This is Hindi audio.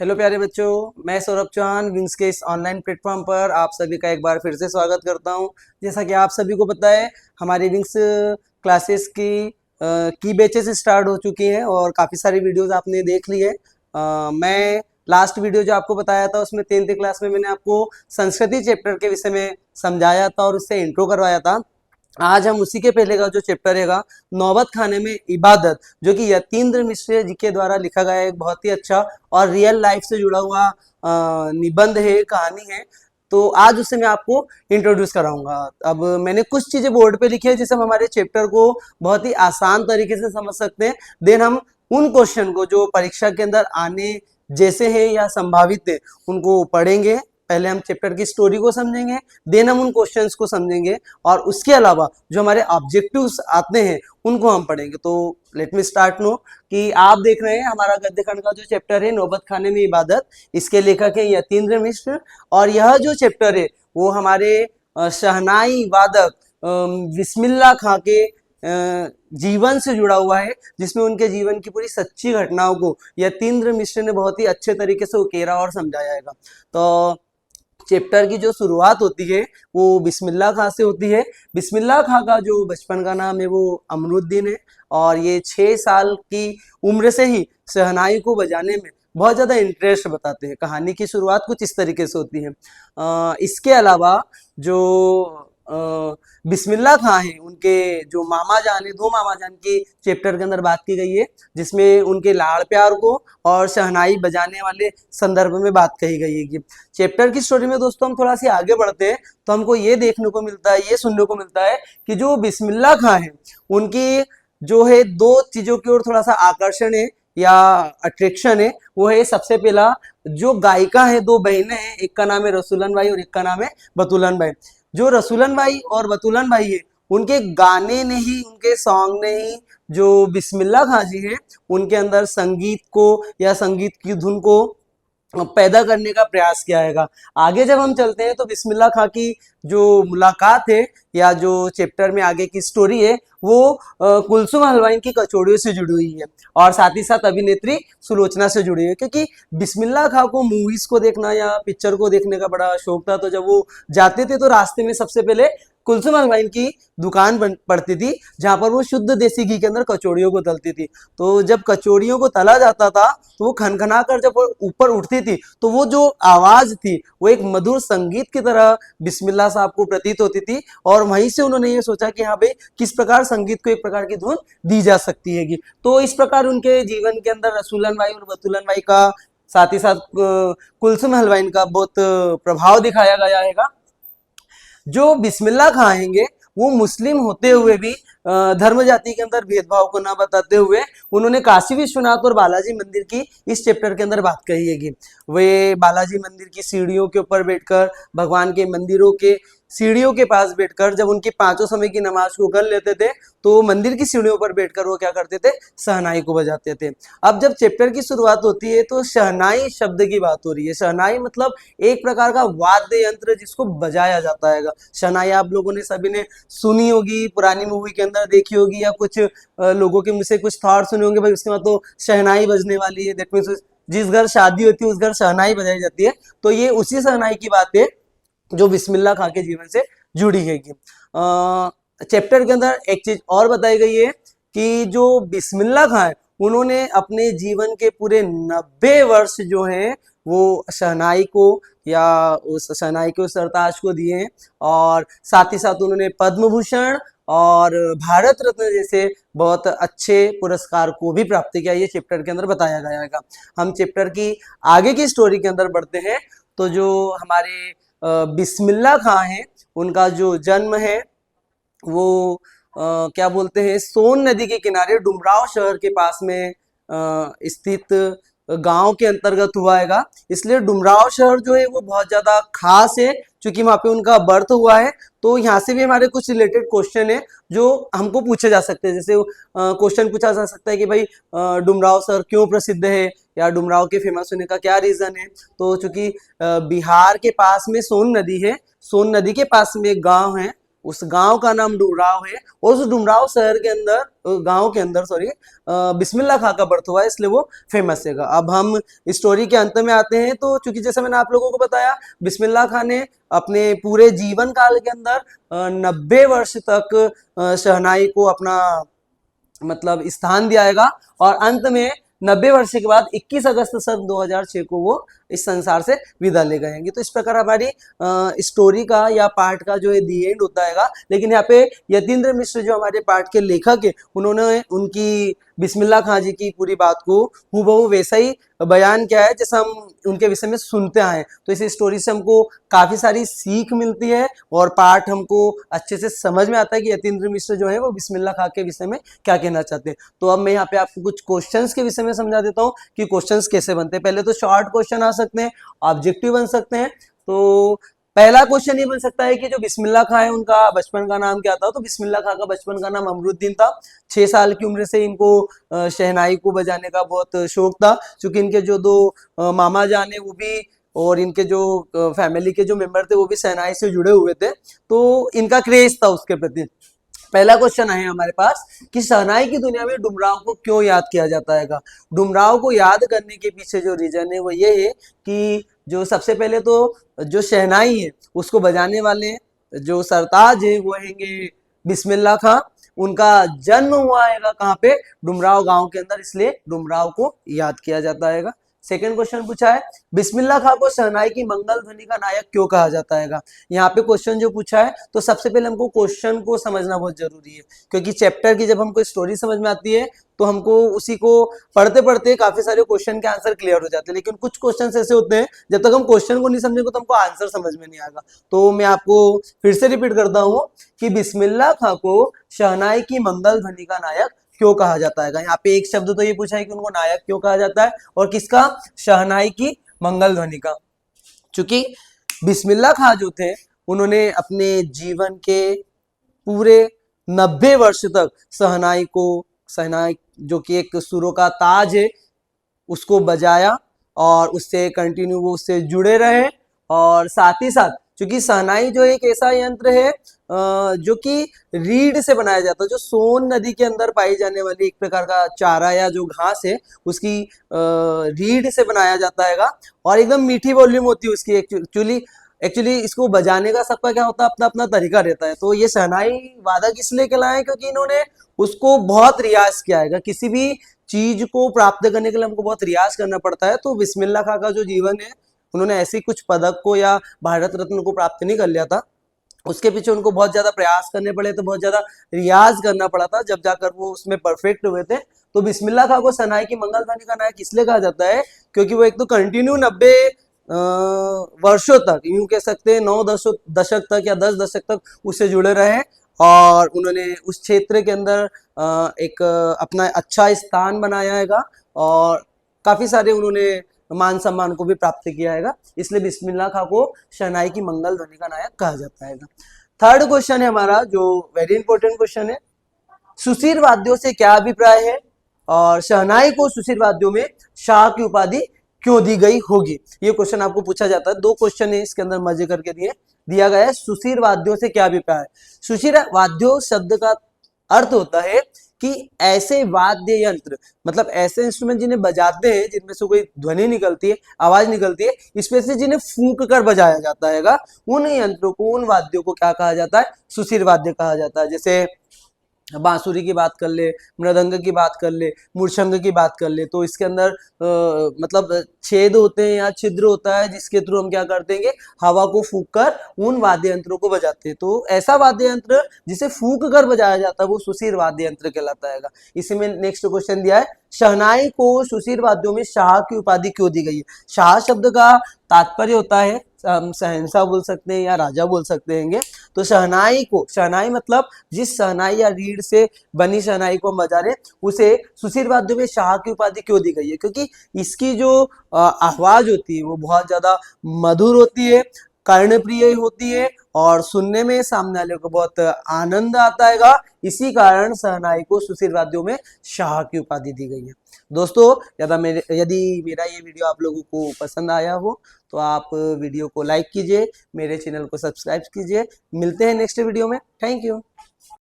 हेलो प्यारे बच्चों, मैं सौरभ चौहान विंग्स के इस ऑनलाइन प्लेटफॉर्म पर आप सभी का एक बार फिर से स्वागत करता हूं। जैसा कि आप सभी को पता है, हमारी विंग्स क्लासेस की बैचेस स्टार्ट हो चुकी हैं और काफ़ी सारी वीडियोस आपने देख ली है। मैं लास्ट वीडियो जो आपको बताया था उसमें 10th क्लास में मैंने आपको संस्कृति चैप्टर के विषय में समझाया था और उससे इंट्रो करवाया था। आज हम उसी के पहले का जो चैप्टर रहेगा नौबत खाने में इबादत, जो कि यतीन्द्र मिश्र जी के द्वारा लिखा गया एक बहुत ही अच्छा और रियल लाइफ से जुड़ा हुआ निबंध है, कहानी है। तो आज उससे मैं आपको इंट्रोड्यूस कराऊंगा। अब मैंने कुछ चीजें बोर्ड पे लिखी है जिससे हम हमारे चैप्टर को बहुत ही आसान तरीके से समझ सकते हैं। देन हम उन क्वेश्चन को जो परीक्षा के अंदर आने जैसे हैं या संभावित है उनको पढ़ेंगे। पहले हम चैप्टर की स्टोरी को समझेंगे, देन हम उन क्वेश्चंस को समझेंगे और उसके अलावा जो हमारे ऑब्जेक्टिव्स आते हैं उनको हम पढ़ेंगे। तो लेट मी स्टार्ट नो कि आप देख रहे हैं हमारा गद्य खंड का जो चैप्टर है नौबत खाने में इबादत, इसके लेखक है यतीन्द्र मिश्र। और यह जो चैप्टर है वो हमारे शहनाई वादक बिस्मिल्लाह खां के जीवन से जुड़ा हुआ है, जिसमें उनके जीवन की पूरी सच्ची घटनाओं को यतीन्द्र मिश्र ने बहुत ही अच्छे तरीके से उकेरा और समझाया है। तो चैप्टर की जो शुरुआत होती है वो बिस्मिल्लाह खां से होती है। बिस्मिल्लाह खां का जो बचपन का नाम है वो अमरुद्दीन है और ये 6 साल की उम्र से ही शहनाई को बजाने में बहुत ज़्यादा इंटरेस्ट बताते हैं। कहानी की शुरुआत कुछ इस तरीके से होती है। इसके अलावा जो बिस्मिल्लाह खां है, उनके जो मामा जान है, 2 मामा जान की चैप्टर के अंदर बात की गई है, जिसमें उनके लाड़ प्यार को और शहनाई बजाने वाले संदर्भ में बात कही गई है। कि चैप्टर की स्टोरी में दोस्तों हम थोड़ा सी आगे बढ़ते हैं तो हमको ये देखने को मिलता है, ये सुनने को मिलता है कि जो बिस्मिल्लाह खां है उनकी जो है 2 चीजों की ओर थोड़ा सा आकर्षण है या अट्रैक्शन है। वो है सबसे पहला जो गायिका है, 2 बहनें हैं, एक का नाम है रसूलन भाई और एक का नाम है बतूलन भाई। जो रसूलन भाई और बतूलन भाई है उनके गाने ने ही, उनके सॉन्ग ने ही जो बिस्मिल्लाह खां जी है उनके अंदर संगीत को या संगीत की धुन को पैदा करने का प्रयास किया है। आगे जब हम चलते हैं तो बिस्मिल्लाह खां की जो मुलाकात है या जो चैप्टर में आगे की स्टोरी है वो कुलसुम हलवाई की कचौड़ियों से जुड़ी हुई है और साथ ही साथ अभिनेत्री सुलोचना से जुड़ी है। क्योंकि बिस्मिल्लाह खां को मूवीज को देखना या पिक्चर को देखने का बड़ा शौक था, तो जब वो जाते थे तो रास्ते में सबसे पहले कुलसुम हलवाई की दुकान पड़ती थी जहां पर वो शुद्ध देसी घी के अंदर कचौड़ियों को तलती थी। तो जब कचौड़ियों को तला जाता था तो वो खनखना कर जब ऊपर उठती थी तो वो जो आवाज थी वो एक मधुर संगीत की तरह बिस्मिल्लाह साहब को प्रतीत होती थी। और वहीं से उन्होंने ये सोचा कि हाँ भाई, किस प्रकार संगीत को एक प्रकार की धुन दी जा सकती है। तो इस प्रकार उनके जीवन के अंदर रसूलन भाई और बतूलन भाई का, साथ ही साथ कुलसुम हलवाई का बहुत प्रभाव दिखाया गया है। जो बिस्मिल्लाह खां आएंगे वो मुस्लिम होते हुए भी धर्म जाति के अंदर भेदभाव को ना बताते हुए उन्होंने काशी विश्वनाथ और बालाजी मंदिर की इस चैप्टर के अंदर बात कही है कि वे बालाजी मंदिर की सीढ़ियों के ऊपर बैठकर, भगवान के मंदिरों के सीढ़ियों के पास बैठकर जब उनकी 5 समय की नमाज को कर लेते थे तो मंदिर की सीढ़ियों पर बैठकर वो क्या करते थे, शहनाई को बजाते थे। अब जब चैप्टर की शुरुआत होती है तो शहनाई शब्द की बात हो रही है। शहनाई मतलब एक प्रकार का वाद्य यंत्र जिसको बजाया जाता है। शहनाई आप लोगों ने सभी ने सुनी होगी, पुरानी मूवी के अंदर देखी होगी या कुछ लोगों के मुंह से कुछ थॉट सुने होंगे, भाई उसके बाद तो शहनाई बजने वाली है। दैट मीन्स जिस घर शादी होती है उस घर शहनाई बजाई जाती है। तो ये उसी शहनाई की बात है जो बिस्मिल्लाह खां के जीवन से जुड़ी है। चैप्टर के अंदर एक चीज और बताई गई है कि जो बिस्मिल्लाह खां है उन्होंने अपने जीवन के पूरे 90 वर्ष जो हैं वो शहनाई को या उस शहनाई के उस सरताज को दिए हैं। और साथ ही साथ उन्होंने पद्म भूषण और भारत रत्न जैसे बहुत अच्छे पुरस्कार को भी प्राप्त किया। ये चैप्टर के अंदर बताया गया है। हम चैप्टर की आगे की स्टोरी के अंदर बढ़ते हैं। तो जो हमारे बिस्मिल्लाह खां है उनका जो जन्म है वो क्या बोलते हैं, सोन नदी के किनारे डुमराव शहर के पास में स्थित गांव के अंतर्गत हुआ है। इसलिए डुमराव शहर जो है वो बहुत ज्यादा खास है क्योंकि वहां पे उनका बर्थ हुआ है। तो यहाँ से भी हमारे कुछ रिलेटेड क्वेश्चन है जो हमको पूछे जा सकते हैं। जैसे क्वेश्चन पूछा जा सकता है कि भाई डुमराव शहर क्यों प्रसिद्ध है या डुमराव के फेमस होने का क्या रीजन है। तो चूंकि बिहार के पास में सोन नदी है, सोन नदी के पास में एक गांव है उस गांव का नाम डुमराव है और उस डुमराव शहर के अंदर, गांव के अंदर सॉरी, बिस्मिल्लाह खां का बर्थ हुआ है, इसलिए वो फेमस है। अब हम स्टोरी के अंत में आते हैं। तो चूंकि जैसे मैंने आप लोगों को बताया, बिस्मिल्लाह खां ने अपने पूरे जीवन काल के अंदर 90 वर्ष तक शहनाई को अपना मतलब स्थान दियाएगा और अंत में 90 वर्ष के बाद 21 अगस्त सन 2006 को वो इस संसार से विदा ले गएंगे। तो इस प्रकार हमारी स्टोरी का या पार्ट का जो है दी एंड होता है। लेकिन यहाँ पे यतीन्द्र मिश्र जो हमारे पार्ट के लेखक है, उन्होंने उनकी बिस्मिल्लाह खां जी की पूरी बात को हूबहू वैसा ही बयान किया है जैसा हम उनके विषय में सुनते आए। तो इस स्टोरी से हमको काफी सारी सीख मिलती है और पार्ट हमको अच्छे से समझ में आता है कि यतीन्द्र मिश्र जो है वो बिस्मिल्लाह खां के विषय में क्या कहना चाहते हैं। तो अब मैं यहाँ पे आपको कुछ क्वेश्चंस के विषय में समझा देता हूँ कि क्वेश्चंस कैसे बनते हैं। पहले तो शॉर्ट क्वेश्चन आ सकते हैं, ऑब्जेक्टिव बन सकते हैं। तो पहला क्वेश्चन ये बन सकता है कि जो बिस्मिल्लाह खां है उनका बचपन का नाम क्या था। तो बिस्मिल्लाह खां का बचपन का नाम अमरुद्दीन था। 6 साल की उम्र से इनको शहनाई को बजाने का बहुत शौक था, क्योंकि इनके जो 2 मामा जान है वो भी और इनके जो फैमिली के जो मेंबर थे वो भी शहनाई से जुड़े हुए थे, तो इनका क्रेज था उसके प्रति। पहला क्वेश्चन है हमारे पास कि शहनाई की दुनिया में डुमराव को क्यों याद किया जाता है। डुमराव को याद करने के पीछे जो रीजन है वो ये है कि जो सबसे पहले तो जो शहनाई है उसको बजाने वाले जो सरताज है वो हैंगे बिस्मिल्लाह खां। उनका जन्म हुआ है कहाँ पे, डुमराव गांव के अंदर, इसलिए डुमराव को याद किया जाता है। सेकेंड क्वेश्चन पूछा है बिस्मिल्लाह खां को शहनाई की मंगल ध्वनि का नायक क्यों कहा जाता है। यहाँ पे क्वेश्चन जो पूछा है, तो सबसे पहले हमको क्वेश्चन को समझना बहुत जरूरी है, क्योंकि चैप्टर की जब हमको स्टोरी समझ में आती है तो हमको उसी को पढ़ते पढ़ते काफी सारे क्वेश्चन के आंसर क्लियर हो जाते हैं। लेकिन कुछ क्वेश्चन ऐसे होते हैं जब तक हम क्वेश्चन को नहीं समझेंगे तो हमको आंसर समझ में नहीं आएगा। तो मैं आपको फिर से रिपीट करता हूँ कि बिस्मिल्लाह खां को शहनाई की मंगल ध्वनि का नायक क्यों कहा जाता है। यहाँ पे एक शब्द तो ये पूछा है कि उनको नायक क्यों कहा जाता है, और किसका, शहनाई की मंगल ध्वनि का। चूंकि बिस्मिल्लाह खां जो थे उन्होंने अपने जीवन के पूरे 90 वर्ष तक शहनाई जो कि एक सुरों का ताज है उसको बजाया और उससे कंटिन्यू वो उससे जुड़े रहे। और साथ ही साथ क्योंकि शहनाई जो एक ऐसा यंत्र है जो कि रीढ़ से बनाया जाता है, जो सोन नदी के अंदर पाई जाने वाली एक प्रकार का चारा या जो घास है उसकी रीढ़ से बनाया जाता है और एकदम मीठी वॉल्यूम होती है उसकी। एक्चुअली इसको बजाने का सबका क्या होता है, अपना अपना तरीका रहता है। तो ये शहनाई वादक इसलिए कहलाए हैं क्योंकि इन्होंने उसको बहुत रियाज किया है। किसी भी चीज को प्राप्त करने के लिए हमको बहुत रियाज करना पड़ता है। तो बिस्मिल्लाह खां का जो जीवन है, उन्होंने ऐसे कुछ पदक को या भारत रत्न को प्राप्त नहीं कर लिया था, उसके पीछे उनको बहुत ज्यादा प्रयास करने पड़े थे, बहुत ज्यादा रियाज करना पड़ा था, जब जाकर वो उसमें परफेक्ट हुए थे। तो बिस्मिल्लाह खां को शहनाई की मंगल ध्वनि का नायक इसलिए कहा जाता है क्योंकि वो एक तो कंटिन्यू 90 वर्षों तक, यूं कह सकते हैं 9 दशक तक या 10 दशक तक उससे जुड़े रहे और उन्होंने उस क्षेत्र के अंदर एक अपना अच्छा स्थान बनाया है और काफी सारे उन्होंने मान सम्मान को भी प्राप्त किया है। इसलिए बिस्मिल्लाह खां को शहनाई की मंगल ध्वनि का नायक कहा जाता है। थर्ड क्वेश्चन है हमारा, जो वेरी इंपॉर्टेंट क्वेश्चन है, सुशीर वाद्यों से क्या अभिप्राय है और शहनाई को सुशीर वाद्यों में शाह की उपाधि क्यों दी गई होगी। ये क्वेश्चन आपको पूछा जाता है। 2 क्वेश्चन है इसके अंदर मजे करके दिया गया है। सुशीर वाद्यों से क्या अभिप्राय है। सुशीर वाद्यों शब्द का अर्थ होता है कि ऐसे वाद्य यंत्र, मतलब ऐसे इंस्ट्रूमेंट जिन्हें बजाते हैं, जिनमें से कोई ध्वनि निकलती है, आवाज निकलती है, इसमें से जिन्हें फूंक कर बजाया जाता है, उन यंत्रों को, उन वाद्यों को क्या कहा जाता है, सुशीर वाद्य कहा जाता है। जैसे बांसुरी की बात कर ले, मृदंग की बात कर ले, मूर्छंग की बात कर ले, तो इसके अंदर मतलब छेद होते हैं या छिद्र होता है जिसके थ्रू हम क्या करते हैं, हवा को फूंक कर उन वाद्य यंत्रों को बजाते हैं। तो ऐसा वाद्य यंत्र जिसे फूंक कर बजाया जाता है वो सुशीर वाद्य यंत्र कहलाता है। इसी में नेक्स्ट क्वेश्चन दिया है, शहनाई को सुशीर वाद्यों में शाह की उपाधि क्यों दी गई है। शाह शब्द का तात्पर्य होता है, हम शहंशाह बोल सकते हैं या राजा बोल सकते हैं। तो शहनाई मतलब जिस शहनाई या रीढ़ से बनी शहनाई को हम बजा रहे, उसे सुशीर वाद्यों में शाह की उपाधि क्यों दी गई है, क्योंकि इसकी जो आवाज होती है वो बहुत ज्यादा मधुर होती है, कर्णप्रिय होती है और सुनने में सामने वाले को बहुत आनंद आता है। इसी कारण शहनाई को सुशील वाद्यों में शाह की उपाधि दी गई है। दोस्तों यदि मेरा ये वीडियो आप लोगों को पसंद आया हो तो आप वीडियो को लाइक कीजिए, मेरे चैनल को सब्सक्राइब कीजिए। मिलते हैं नेक्स्ट वीडियो में। Thank you.